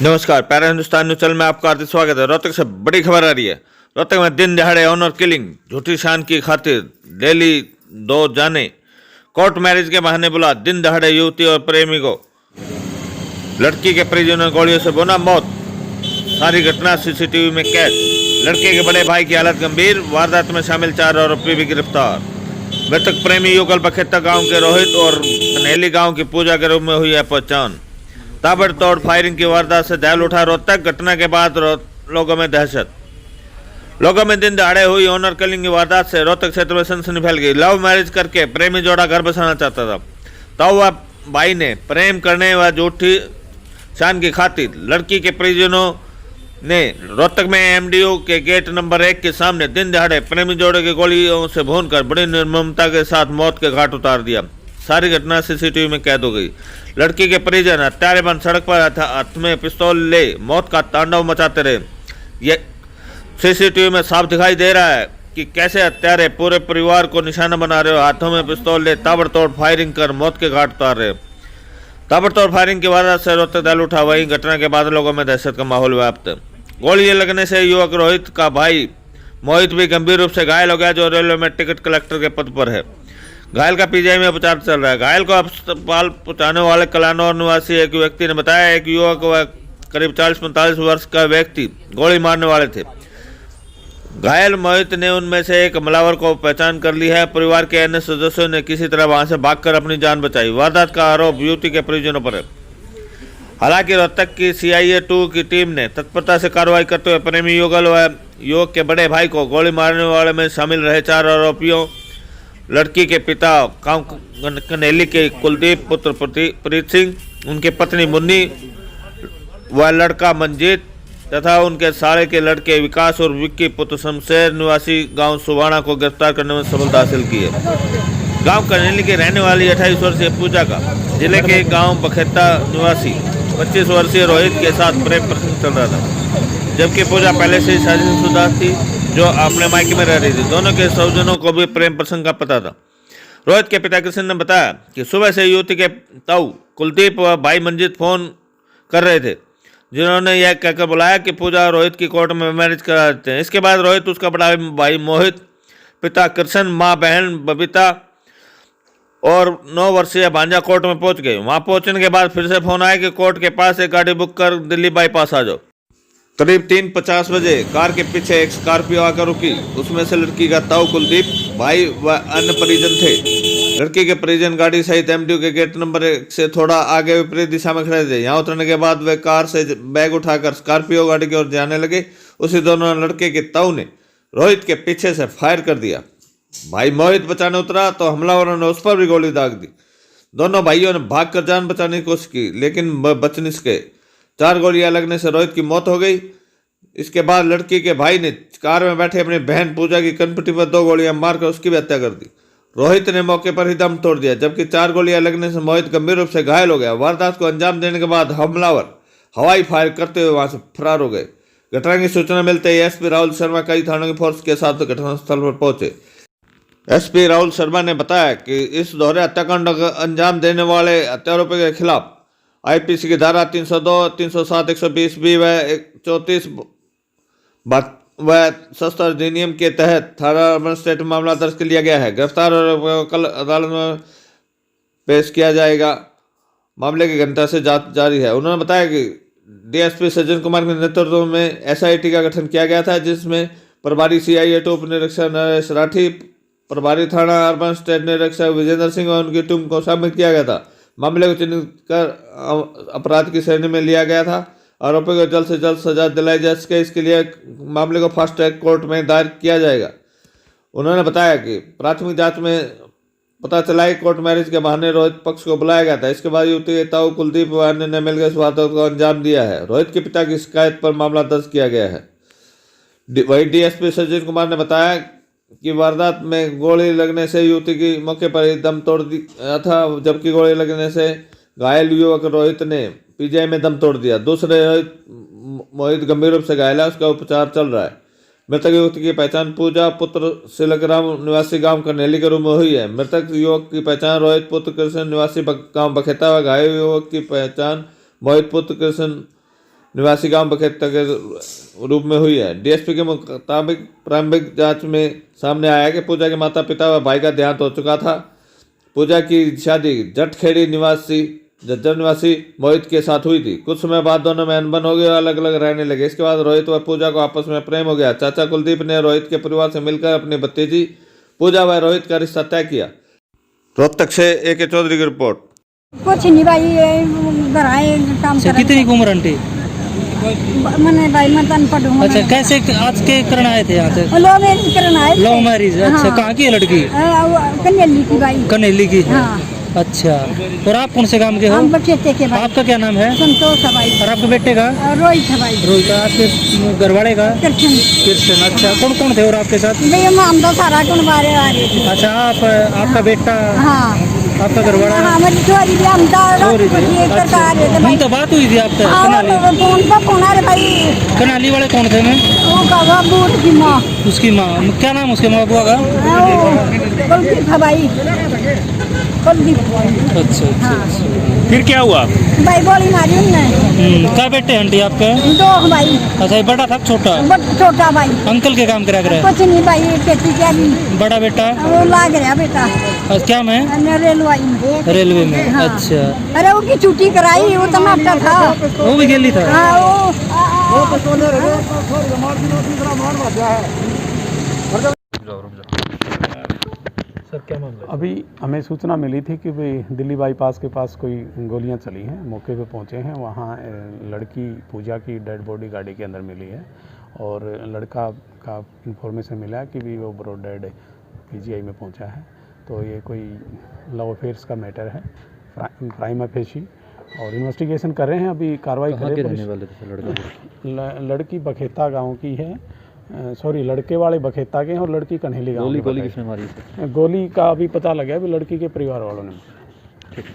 नमस्कार, para Hindustan news channel में आपका हार्दिक स्वागत है। रोहतक से बड़ी खबर आ रही है। रोहतक में दिन दहाड़े ऑनर किलिंग, झूठी शान की खातिर डेली दो जाने कोर्ट मैरिज के बहाने बुला दिन दहाड़े युवती और प्रेमी को लड़की के परिजनों ने गोलियों से भुना मौत। सारी घटना सीसीटीवी में कैद। लड़के के बड़े भाई की हालत गंभीर, वारदात में शामिल 4 आरोपी भी गिरफ्तार। मृतक प्रेमी युगल बखेता गांव के रोहित और कन्हेली गांव की पूजा के रूप में हुई है पहचान। ताबड़तोड़ फायरिंग की वारदात से दहल उठा रोहतक। घटना के बाद लोगों में दहशत। लोगों में दिन दहाड़े हुई ऑनर किलिंग की वारदात से रोहतक क्षेत्र में सनसनी फैल गई। लव मैरिज करके प्रेमी जोड़ा घर बसाना चाहता था, तो वह भाई ने प्रेम करने व झूठी शान की खातिर लड़की के परिजनों ने रोहतक में एमडीओ के गेट नंबर 1 के सामने दिन दहाड़े प्रेमी जोड़े की गोलियों से भूनकर बड़ी निर्ममता के साथ मौत के घाट उतार दिया। सारी घटना सीसीटीवी में कैद हो गई। लड़की के परिजन हत्यारेबंद सड़क पर हाथ में पिस्तौल ले मौत का तांडव मचाते रहे। यह सीसीटीवी में साफ दिखाई दे रहा है कि कैसे हत्यारे पूरे परिवार को निशाना बना रहे हो, हाथों में पिस्तौल ले ताबड़तोड़ फायरिंग कर मौत के घाट उतार रहे। ताबड़तोड़ फायरिंग की वारदात से रोहतक दहल उठा। वहीं घटना के बाद लोगों में दहशत का माहौल व्याप्त है। गोली लगने से युवक रोहित का भाई मोहित भी गंभीर रूप से घायल हो गया, जो रेलवे में टिकट कलेक्टर के पद पर है। घायल का पीजीआई में उपचार चल रहा है। घायल को अस्पताल पहुंचाने वाले कलानौर निवासी एक व्यक्ति ने बताया, एक युवक व करीब 40-45 वर्ष का व्यक्ति गोली मारने वाले थे। घायल मोहित ने उनमें से एक हमलावर को पहचान कर ली है। परिवार के अन्य सदस्यों ने किसी तरह वहां से भागकर अपनी जान बचाई। वारदात का आरोप युवती के परिजनों पर है। हालांकि रोहतक की CIA 2 की टीम ने तत्परता से कार्रवाई करते हुए प्रेमी युगल व युवक के बड़े भाई को गोली मारने वाले में शामिल रहे 4 आरोपियों, लड़की के पिता कन्हेली के कुलदीप पुत्र प्रीत सिंह, उनकी पत्नी मुन्नी व लड़का मंजीत तथा उनके साले के लड़के विकास और विक्की पुत्र शमशेर निवासी गांव सुवाना को गिरफ्तार करने में सफलता हासिल की है। गांव कन्हेली के रहने वाली 28 वर्षीय पूजा का जिले के गांव बखेता निवासी 25 वर्षीय रोहित के साथ प्रेम प्रसंग चल रहा था, जबकि पूजा पहले से ही शादीशुदा थी जो अपने मायके में रह रही थी। दोनों के स्वजनों को भी प्रेम प्रसंग का पता था। रोहित के पिता कृष्ण ने बताया कि सुबह से युवती के ताऊ कुलदीप व भाई मंजीत फोन कर रहे थे, जिन्होंने यह कहकर बुलाया कि पूजा और रोहित की कोर्ट में मैरिज करा देते हैं। इसके बाद रोहित, उसका बड़ा भाई मोहित, पिता कृष्ण, माँ बहन बबीता और 9 वर्षीय भांजा कोर्ट में पहुंच गए। वहां पहुंचने के बाद फिर से फोन आया कि कोर्ट के पास एक गाड़ी बुक कर दिल्ली बाईपास आ जाओ। करीब 3:50 बजे कार के पीछे एक स्कॉर्पियो आकर रुकी। उसमें से लड़की का ताऊ कुलदीप, भाई व अन्य परिजन थे। लड़की के परिजन गाड़ी सहित एमडीओ के गेट नंबर 1 से थोड़ा आगे विपरीत दिशा में खड़े थे। यहाँ उतरने के बाद वे कार से बैग उठाकर स्कॉर्पियो गाड़ी की ओर जाने लगे। उसी दौरान लड़के के ताऊ ने रोहित के पीछे से फायर कर दिया। भाई मोहित बचाने उतरा तो हमलावरों ने उस पर भी गोली दाग दी। दोनों भाइयों ने भागकर जान बचाने की कोशिश की, लेकिन बच नहीं सके। 4 गोलियां लगने से रोहित की मौत हो गई। इसके बाद लड़की के भाई ने कार में बैठे अपनी बहन पूजा की कनपट्टी पर 2 गोलियां मारकर उसकी भी हत्या कर दी। रोहित ने मौके पर ही दम तोड़ दिया, जबकि 4 गोलियां लगने से मोहित गंभीर रूप से घायल हो गया। वारदात को अंजाम देने के बाद हमलावर हवाई फायर करते हुए वहां से फरार हो गए। घटना की सूचना मिलते ही एसपी राहुल शर्मा कई थानों की फोर्स के साथ घटनास्थल पर पहुंचे। एसपी राहुल शर्मा ने बताया कि इस दोहरे हत्याकांड को अंजाम देने वाले हत्यारोपियों के खिलाफ आईपीसी की धारा 302, 307, 120B व 34 व शस्त्र अधिनियम के तहत थाना अर्बन स्टेट मामला दर्ज कर लिया गया है। गिरफ्तार और कल अदालत में पेश किया जाएगा। मामले की गंभीरता से जांच जारी है। उन्होंने बताया कि डीएसपी सज्जन कुमार के नेतृत्व में एसआईटी का गठन किया गया था, जिसमें प्रभारी CIA उप निरीक्षक नरेश राठी, प्रभारी थाना अर्बन स्टेट निरीक्षक विजेंद्र सिंह और उनकी टीम को शामिल किया गया था। मामले को चिन्हित कर अपराध की श्रेणी में लिया गया था। आरोपी को जल्द से जल्द सजा दिलाई जा सके, इसके लिए मामले को फास्ट ट्रैक कोर्ट में दायर किया जाएगा। उन्होंने बताया कि प्राथमिक जांच में पता चला कि कोर्ट मैरिज के बहाने रोहित पक्ष को बुलाया गया था। इसके बाद युवती के ताऊ कुलदीप व अन्य ने मिलकर इस वारदात को अंजाम दिया है। रोहित के पिता की शिकायत पर मामला दर्ज किया गया है। वही DSP सज्जन कुमार ने बताया कि वारदात में गोली लगने से युवती की मौके पर ही दम तोड़ दिया था, जबकि गोली लगने से घायल युवक रोहित ने PGI में दम तोड़ दिया। दूसरे मोहित गंभीर रूप से घायल है, उसका उपचार चल रहा है। मृतक युवती की पहचान पूजा पुत्र सिलकराम निवासी गांव कन्हेली के रूप में हुई है। मृतक युवक की पहचान रोहित पुत्र कृष्ण निवासी गांव बखेता व घायल युवक की पहचान मोहित पुत्र कृष्ण निवासी गांव बखेता के रूप में हुई है। DSP के मुताबिक प्रारंभिक जांच में सामने आया कि पूजा के माता पिता व भाई का देहांत हो चुका था। पूजा की शादी जटखेड़ी निवासी जज्जर निवासी मोहित के साथ हुई थी। कुछ समय बाद दोनों में अनबन हो गई और अलग अलग रहने लगे। इसके बाद रोहित व पूजा को आपस में प्रेम हो गया। चाचा कुलदीप ने रोहित के परिवार से मिलकर अपनी भतीजी पूजा व रोहित का रिश्ता तय किया। रोहतक से AK चौधरी की रिपोर्ट। कुछ नहीं भाई, घर आए काम कर। कितनी उम्र आंटी? मैंने भाई मैं तन पढ़ूँ। अच्छा, कैसे आज के करना आए थे यहाँ से? लो मैरिज करना आए थे। Love marriage? अच्छा, हाँ। कहाँ की है लड़की? कन्हेली की भाई। कन्हेली की है। हाँ। अच्छा, और आप कौन से काम के हो? हम बखेते के भाई। आपका क्या नाम है? संतोष है भाई। और आपके बेटे का? रोहित है भाई। रोहित। आपके घर वाले का? कृष्ण। कृष्ण। अच्छा, कौन कौन थे और आपके साथ? भाई हम तो सारा कौन बारे आ रहे थे। अच्छा, आपका बेटा? हाँ। आपका घर वाला? हाँ, मेरी छोरी भी हम तो बात हुई थी आपसे? फोन आ रहे भाई। कनाली वाले कौन थे? मैं वो का बूढ़ की माँ। उसकी माँ? क्या नाम उसके माँ बाबा का? कुलदीप है भाई। कुलदीप। अच्छा अच्छा। फिर क्या हुआ? भाई गोली मारी उनने। क्या बेटे आंटी आपके? दो भाई। अच्छा, ये बड़ा था छोटा? छोटा भाई। अंकल के काम करा करे? कुछ नहीं भाई, खेती क्या भी। बड़ा बेटा? वो लाग रहा बेटा। क्या में? रेलवे में। हाँ। अच्छा। अरे वो की छुट्टी कराई, वो टमाटर था। वो भी गेली था? हाँ, सर क्या मामला? अभी हमें सूचना मिली थी कि भाई दिल्ली बाईपास के पास कोई गोलियां चली हैं। मौके पे पहुंचे हैं, वहां लड़की पूजा की डेड बॉडी गाड़ी के अंदर मिली है और लड़का का इन्फॉर्मेशन मिला कि भी वो ब्रॉड डेड PGI में पहुंचा है। तो ये कोई लव अफेयर्स का मैटर है, प्राइमा फेशी, और इन्वेस्टिगेशन कर रहे हैं। अभी कार्रवाई कर रहे हैं। लड़की बखेता गाँव की है, सॉरी लड़के वाले बखेता के हैं और लड़की कन्हेली गाँव की। गोली किसने मारी थी? गोली का अभी पता लगा है, लड़की के परिवार वालों ने। ठीक।